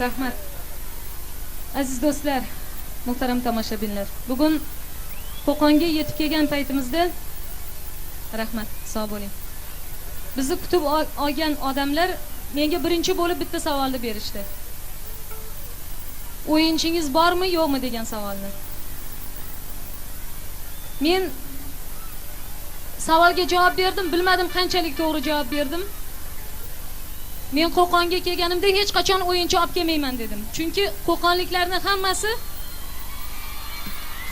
Rahmat. Aziz do'stlar, muhtaram tomoshabinlar. Bugun Qo'qonga yetib kelgan paytimizda rahmat, sog' bo'ling. Bizni kutib olgan odamlar menga birinchi bo'lib bitta savolni berishdi. O'yinchingiz bormi, yo'qmi degan savolni. Men savolga javob berdim, bilmadim qanchalik to'g'ri javob berdim. Men Qo'qonga kelganimda hech qachon o'yinchi olib kelmayman dedim. Chunki qo'qonliklarning hammasi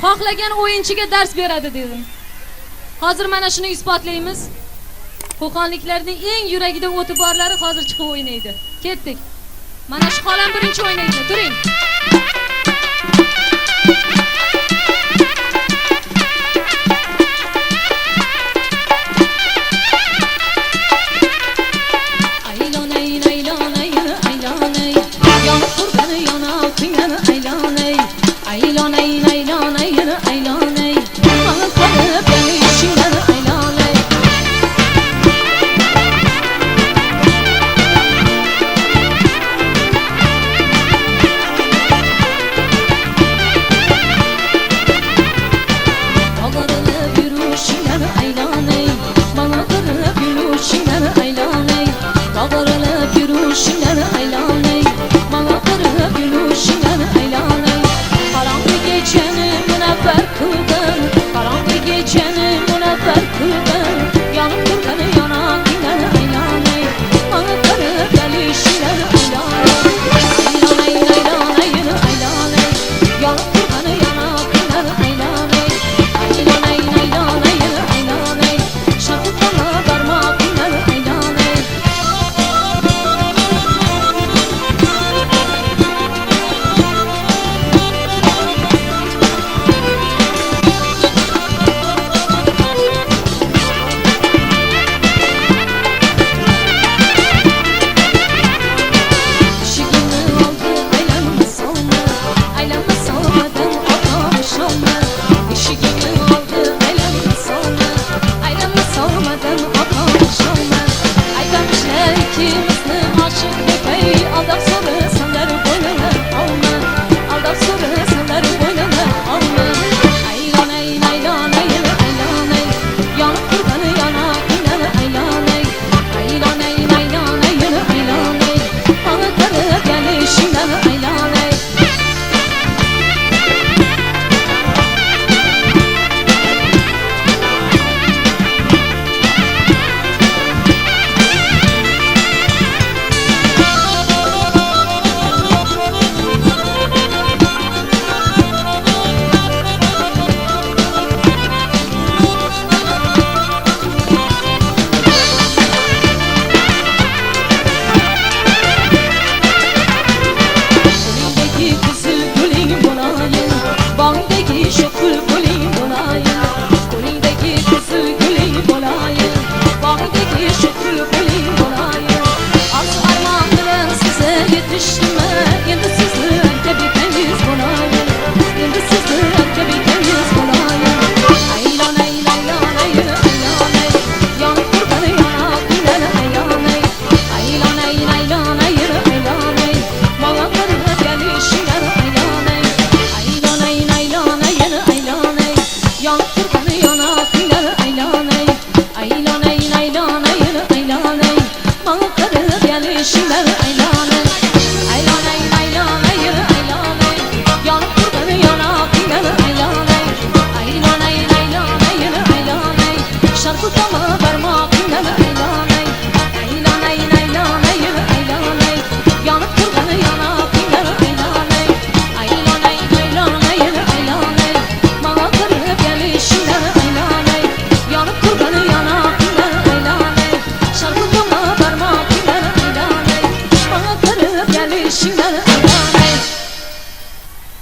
xohlagan o'yinchiga dars beradi dedim. Hozir mana shuni isbotlaymiz. Qo'qonliklarning eng yuragida o'ti borlari hozir chiqib o'ynaydi. Ketdik. Mana shu xolam birinchi o'ynaydi. Turing.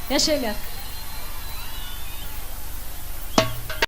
Yaşaylar.